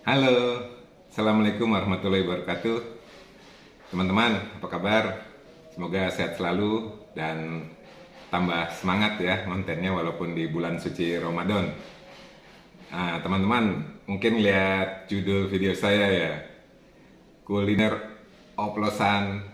Halo, Assalamualaikum warahmatullahi wabarakatuh. Teman-teman, apa kabar? Semoga sehat selalu dan tambah semangat ya kontennya walaupun di bulan suci Ramadan. Teman-teman, mungkin lihat judul video saya ya, kuliner oplosan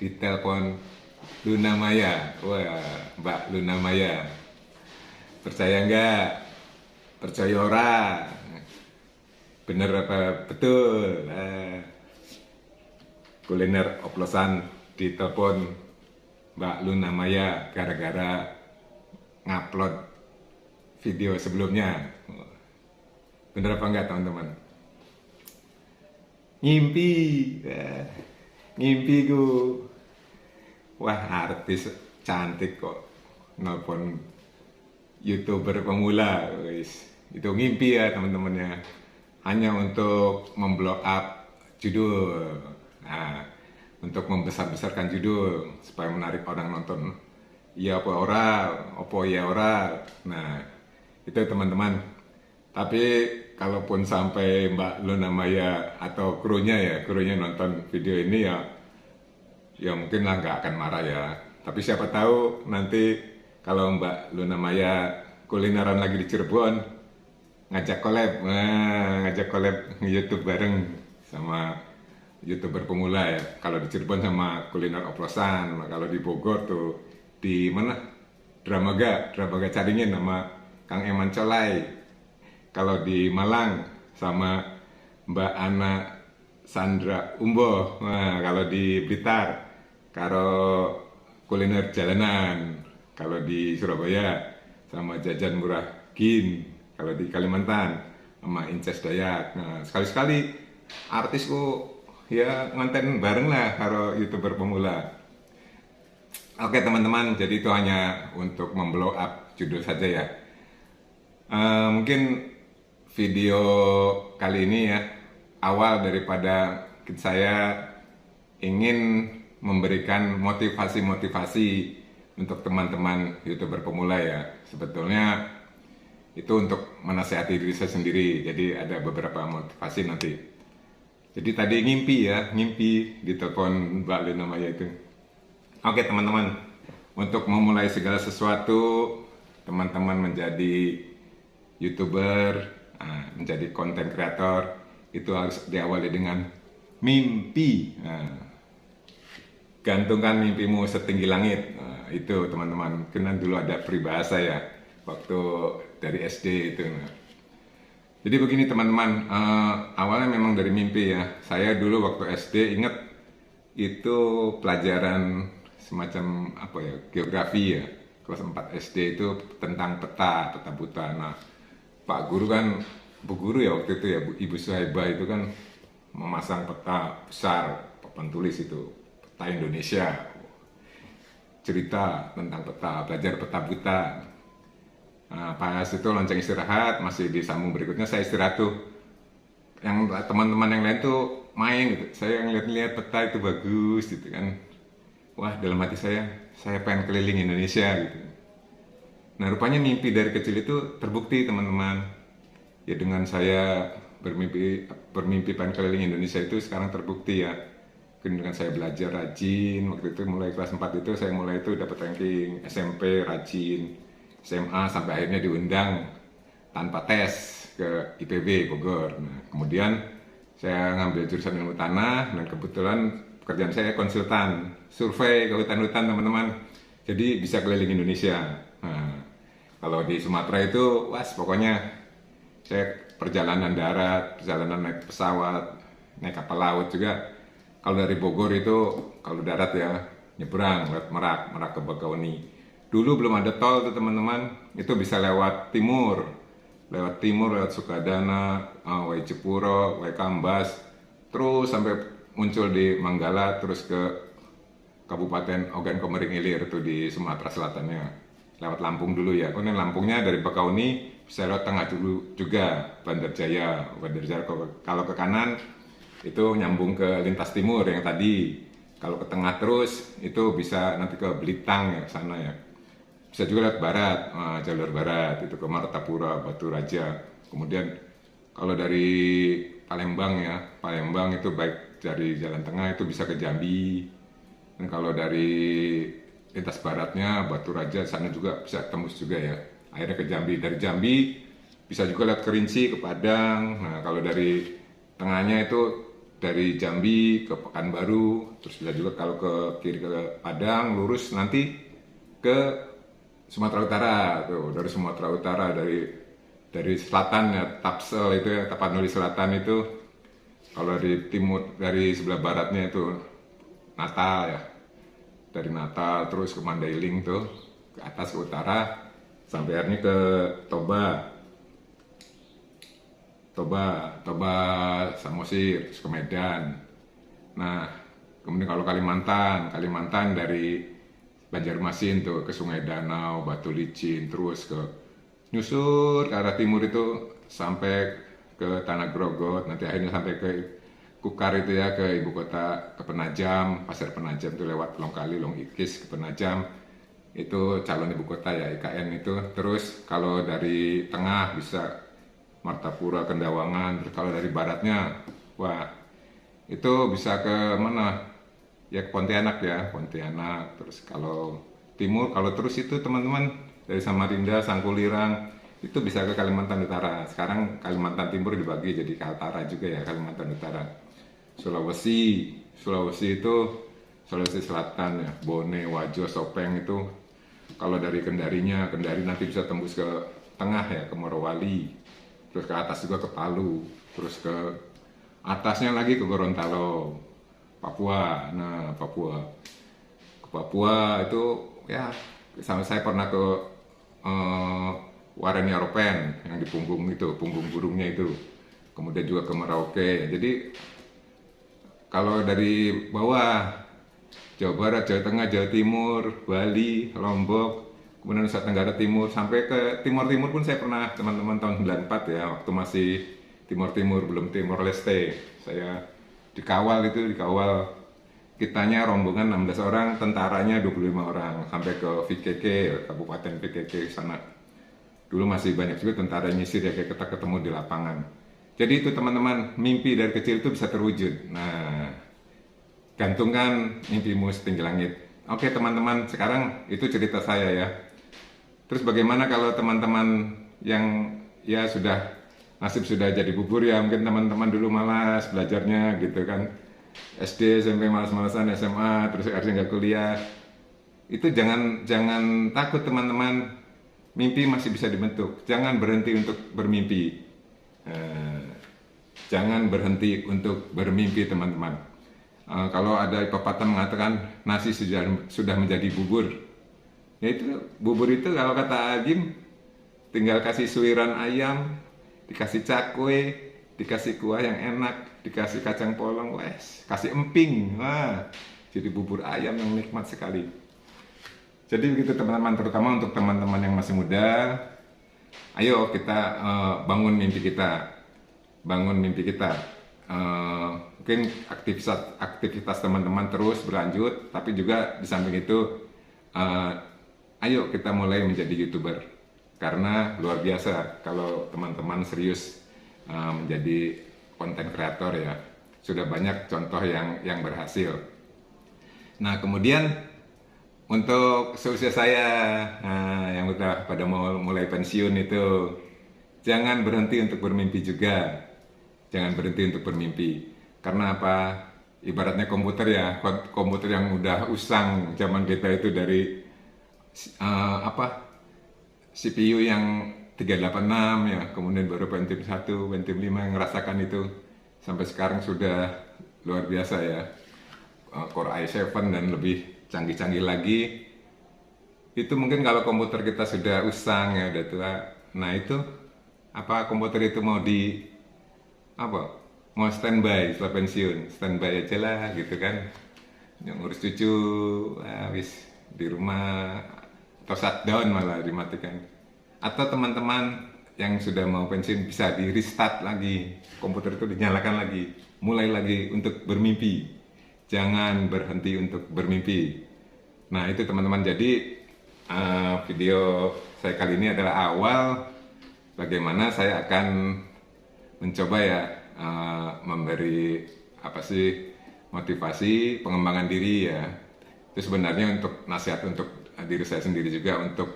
di telepon Luna Maya. Wah, Mbak Luna Maya. Percaya nggak? Percaya ora? Bener apa betul? Kuliner oplosan di telepon Mbak Luna Maya gara-gara ngupload video sebelumnya. Bener apa enggak teman-teman? Ngimpi, ngimpi ku. Wah, artis cantik kok nelpon YouTuber pemula, wis. Itu ngimpi ya teman-teman ya. Hanya untuk memblow up judul. Nah, untuk membesar-besarkan judul supaya menarik orang nonton. Iya apa ora, opo ya ora. Nah, itu teman-teman. Tapi kalaupun sampai Mbak Luna Maya atau krunya nonton video ini ya mungkin lah nggak akan marah ya. Tapi siapa tahu nanti kalau Mbak Luna Maya kulineran lagi di Cirebon, ngajak collab YouTube bareng sama YouTuber pemula ya. Kalau di Cirebon sama kuliner oplosan, kalau di Bogor tuh di mana? Dramaga Caringin sama Kang Eman Colai. Kalau di Malang sama Mbak Ana Sandra Umbo. Nah, kalau di Blitar, kalau kuliner jalanan. Kalau di Surabaya sama Jajan Murah Gin. Kalau di Kalimantan sama Inces Dayak. Nah, sekali-sekali artisku ya ngonten bareng lah kalau YouTuber pemula. Oke teman-teman, jadi itu hanya untuk memblow up judul saja ya. Mungkin video kali ini ya, awal daripada saya ingin memberikan motivasi-motivasi untuk teman-teman YouTuber pemula ya. Sebetulnya itu untuk menasihati diri saya sendiri, jadi ada beberapa motivasi nanti. Jadi tadi ngimpi di telepon Mbak Luna Maya itu. Oke teman-teman, untuk memulai segala sesuatu, teman-teman menjadi YouTuber, menjadi konten kreator, itu harus diawali dengan mimpi. Gantungkan mimpimu setinggi langit. Itu teman-teman, kena dulu ada peribahasa ya, waktu dari SD itu. Jadi begini teman-teman, awalnya memang dari mimpi ya. Saya dulu waktu SD ingat itu pelajaran semacam apa ya, geografi ya. Kelas 4 SD itu tentang peta buta. Nah, Pak Guru kan, Bu Guru ya waktu itu ya, Ibu Suhaibah itu kan memasang peta besar, papan tulis itu, peta Indonesia. Cerita tentang peta, belajar peta buta. Nah, pas itu lonceng istirahat, masih disambung berikutnya saya istirahat tuh. Yang teman-teman yang lain tuh main gitu. Saya ngeliat-liat peta itu bagus gitu kan. Wah, dalam hati saya pengen keliling Indonesia gitu. Nah, rupanya mimpi dari kecil itu terbukti teman-teman. Ya dengan saya bermimpi pengen keliling Indonesia itu sekarang terbukti ya. Dengan saya belajar rajin, waktu itu mulai kelas 4 itu saya mulai itu dapat ranking SMP rajin. SMA sampai akhirnya diundang tanpa tes ke IPB Bogor. Nah, kemudian saya ngambil jurusan ilmu tanah dan kebetulan pekerjaan saya konsultan survei ke hutan-hutan teman-teman. Jadi bisa keliling Indonesia. Nah, kalau di Sumatera itu, pokoknya saya perjalanan darat, perjalanan naik pesawat, naik kapal laut juga. Kalau dari Bogor itu, kalau darat ya nyebrang lewat Merak ke Bakauheni. Dulu belum ada tol tuh teman-teman, itu bisa lewat timur, lewat Sukadana, Waijepuro, Waikambas, terus sampai muncul di Manggala, terus ke Kabupaten Ogan Komering Ilir itu di Sumatera Selatannya, lewat Lampung dulu ya. Kemudian Lampungnya dari Bakauheni bisa lewat tengah dulu juga, Bandar Jaya. Kalau ke kanan itu nyambung ke lintas timur yang tadi. Kalau ke tengah terus itu bisa nanti ke Belitang ya, ke sana ya. Bisa juga lewat barat, jalur barat itu ke Martapura, Batu Raja. Kemudian kalau dari Palembang ya. Palembang itu baik dari jalan tengah itu bisa ke Jambi. Dan kalau dari lintas baratnya Batu Raja sana juga bisa tembus juga ya. Akhirnya ke Jambi. Dari Jambi bisa juga lewat Kerinci ke Padang. Nah, kalau dari tengahnya itu dari Jambi ke Pekanbaru, terus bisa juga kalau ke kiri ke Padang lurus nanti ke Sumatera Utara tuh. Dari Sumatera Utara dari selatan ya, Tapsel itu ya, Tapanuli Selatan itu. Kalau dari timur, dari sebelah baratnya itu Natal ya, dari Natal terus ke Mandailing tuh ke atas ke utara sampai akhirnya ke Toba, Toba Samosir, terus ke Medan. Nah, kemudian kalau Kalimantan dari Banjarmasin tuh ke Sungai Danau, Batu Licin, terus ke nyusur ke arah timur itu sampai ke Tanah Grogot, nanti akhirnya sampai ke Kukar itu ya, ke ibu kota, ke Penajam, Pasir Penajam itu lewat Longkali, Longikis ke Penajam, itu calon ibu kota ya IKN itu. Terus kalau dari tengah bisa Martapura, Kendawangan, terus kalau dari baratnya, wah itu bisa ke mana? Ya ke Pontianak ya, Pontianak. Terus kalau timur, kalau terus itu teman-teman dari Samarinda, Sangkulirang, itu bisa ke Kalimantan Utara. Sekarang Kalimantan Timur dibagi jadi Kaltara juga ya, Kalimantan Utara. Sulawesi itu Sulawesi Selatan ya, Bone, Wajo, Sopeng itu. Kalau dari Kendari nanti bisa tembus ke tengah ya, ke Morowali. Terus ke atas juga ke Palu. Terus ke atasnya lagi ke Gorontalo, Papua. Nah, ke Papua itu ya sama saya pernah ke Warenia Ropen yang di punggung itu, punggung burungnya itu. Kemudian juga ke Merauke. Jadi kalau dari bawah Jawa Barat, Jawa Tengah, Jawa Timur, Bali, Lombok, kemudian Nusa Tenggara Timur sampai ke Timur pun saya pernah teman-teman tahun 94 ya, waktu masih Timur belum Timor Leste. Saya dikawal kitanya rombongan 16 orang, tentaranya 25 orang sampai ke VKK, Kabupaten VKK sana. Dulu masih banyak juga tentara nyisir ya, kayak kita ketemu di lapangan. Jadi itu teman-teman, mimpi dari kecil itu bisa terwujud. Nah, gantungkan mimpimu setinggi langit. Oke teman-teman, sekarang itu cerita saya ya. Terus bagaimana kalau teman-teman yang ya nasib sudah jadi bubur ya, mungkin teman-teman dulu malas belajarnya gitu kan. SD, SMP malas-malasan, SMA, terus akhirnya nggak kuliah. Itu jangan takut teman-teman. Mimpi masih bisa dibentuk. Jangan berhenti untuk bermimpi. Jangan berhenti untuk bermimpi teman-teman. Kalau ada pepatah mengatakan nasi sudah menjadi bubur. Ya itu bubur itu kalau kata Agim tinggal kasih suiran ayam, dikasih cakwe, dikasih kuah yang enak, dikasih kacang polong, kasih emping. Wah, jadi bubur ayam yang nikmat sekali. Jadi begitu teman-teman, terutama untuk teman-teman yang masih muda, ayo kita bangun mimpi kita. Mungkin aktivitas teman-teman terus berlanjut, tapi juga di samping itu, ayo kita mulai menjadi YouTuber. Karena luar biasa kalau teman-teman serius menjadi konten kreator ya. Sudah banyak contoh yang berhasil. Nah kemudian untuk seusia saya yang udah pada mau mulai pensiun itu, jangan berhenti untuk bermimpi juga. Jangan berhenti untuk bermimpi. Karena apa? Ibaratnya komputer ya, komputer yang udah usang zaman kita itu dari CPU yang 386 ya, kemudian baru Pentium 1, Pentium 5 yang ngerasakan itu. Sampai sekarang sudah luar biasa ya. Core i7 dan lebih canggih-canggih lagi. Itu mungkin kalau komputer kita sudah usang ya, udah tua. Nah itu komputer itu mau standby setelah pensiun, standby aja lah gitu kan, yang ngurus cucu, habis di rumah, atau shutdown malah dimatikan. Atau teman-teman yang sudah mau pensiun bisa di restart lagi, komputer itu dinyalakan lagi, mulai lagi untuk bermimpi. Jangan berhenti untuk bermimpi. Nah itu teman-teman, jadi video saya kali ini adalah awal bagaimana saya akan mencoba ya memberi apa sih motivasi pengembangan diri ya. Itu sebenarnya untuk nasihat untuk diri saya sendiri juga untuk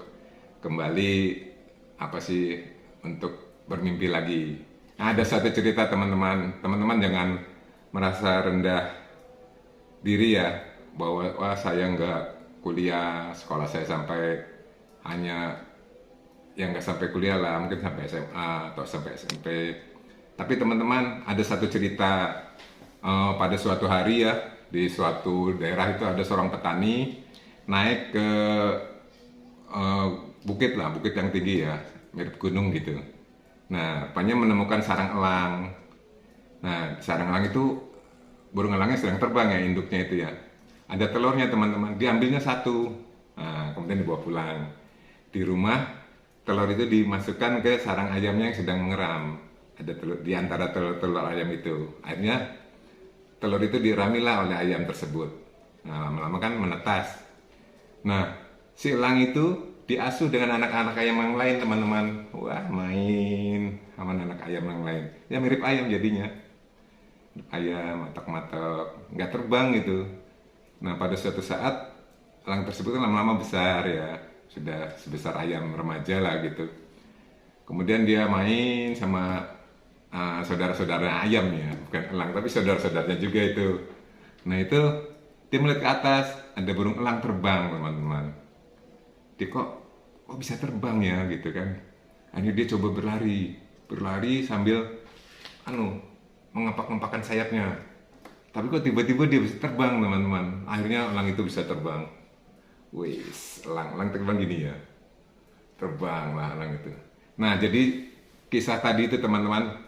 kembali apa sih untuk bermimpi lagi. Nah, ada satu cerita teman-teman jangan merasa rendah diri ya bahwa wah saya nggak kuliah, sekolah saya sampai hanya yang nggak sampai kuliah lah, mungkin sampai SMA atau sampai SMP. Tapi teman-teman ada satu cerita pada suatu hari ya di suatu daerah itu ada seorang petani naik ke bukit lah, bukit yang tinggi ya, mirip gunung gitu. Nah, rupanya menemukan sarang elang. Nah, sarang elang itu burung elangnya sedang terbang ya, induknya itu ya. Ada telurnya teman-teman, diambilnya satu. Nah, kemudian dibawa pulang. Di rumah, telur itu dimasukkan ke sarang ayamnya yang sedang mengeram. Ada telur di antara telur ayam itu. Akhirnya telur itu diramilah oleh ayam tersebut. Nah, lama-lama kan menetas. Nah, si elang itu diasuh dengan anak-anak ayam yang lain teman-teman. Wah, main sama anak ayam yang lain. Ya mirip ayam jadinya. Ayam matok-matok, nggak terbang gitu. Nah, pada suatu saat elang tersebut kan lama-lama besar ya, sudah sebesar ayam remaja lah gitu. Kemudian dia main sama saudara-saudara ayam ya, bukan elang tapi saudara-saudaranya juga itu. Nah itu dia melihat ke atas, ada burung elang terbang teman-teman. Dia kok bisa terbang ya gitu kan. Akhirnya dia coba berlari sambil mengepak-ngepakkan sayapnya. Tapi kok tiba-tiba dia bisa terbang teman-teman. Akhirnya elang itu bisa terbang. Wis, elang terbang gini ya. Terbang lah elang itu. Nah jadi kisah tadi itu teman-teman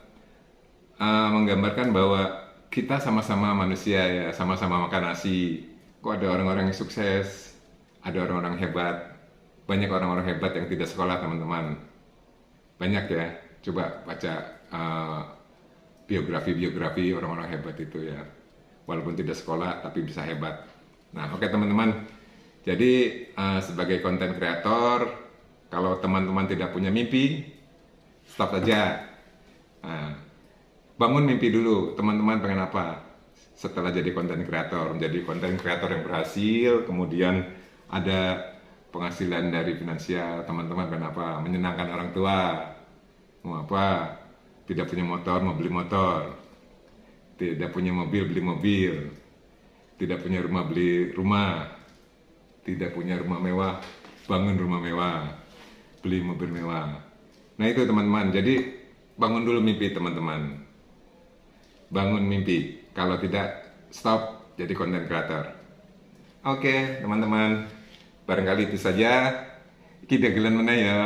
menggambarkan bahwa kita sama-sama manusia ya, sama-sama makan nasi. Kok ada orang-orang yang sukses, ada orang-orang hebat, banyak orang-orang hebat yang tidak sekolah teman-teman. Banyak ya, coba baca biografi orang-orang hebat itu ya. Walaupun tidak sekolah tapi bisa hebat. Nah oke teman-teman, jadi sebagai konten kreator, kalau teman-teman tidak punya mimpi, stop saja. Nah, bangun mimpi dulu, teman-teman pengen apa? Setelah jadi konten kreator, menjadi konten kreator yang berhasil, kemudian ada penghasilan dari finansial, teman-teman pengen apa? Menyenangkan orang tua, mau apa? Tidak punya motor, mau beli motor, tidak punya mobil, beli mobil, tidak punya rumah, beli rumah, tidak punya rumah mewah, bangun rumah mewah, beli mobil mewah. Nah itu teman-teman, jadi bangun dulu mimpi teman-teman. Bangun mimpi, kalau tidak stop jadi konten kreator. Oke teman-teman, barangkali itu saja. Kita gelan mana ya,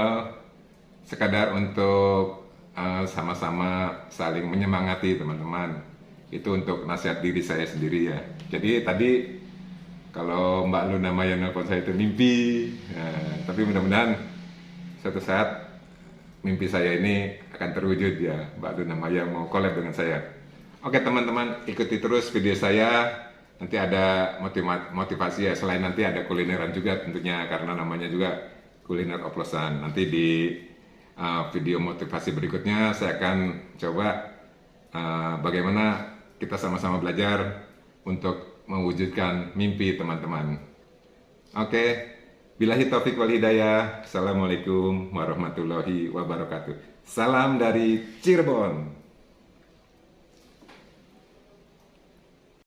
sekadar untuk sama-sama saling menyemangati teman-teman. Itu untuk nasihat diri saya sendiri ya. Jadi tadi kalau Mbak Luna Maya nelfon saya itu mimpi, tapi mudah-mudahan suatu saat mimpi saya ini akan terwujud ya. Mbak Luna Maya mau collab dengan saya. Oke teman-teman, ikuti terus video saya. Nanti ada motivasi ya, selain nanti ada kulineran juga tentunya, karena namanya juga kuliner oplosan. Nanti di video motivasi berikutnya saya akan coba bagaimana kita sama-sama belajar untuk mewujudkan mimpi teman-teman. Oke, billahi taufiq wal hidayah. Assalamualaikum warahmatullahi wabarakatuh. Salam dari Cirebon.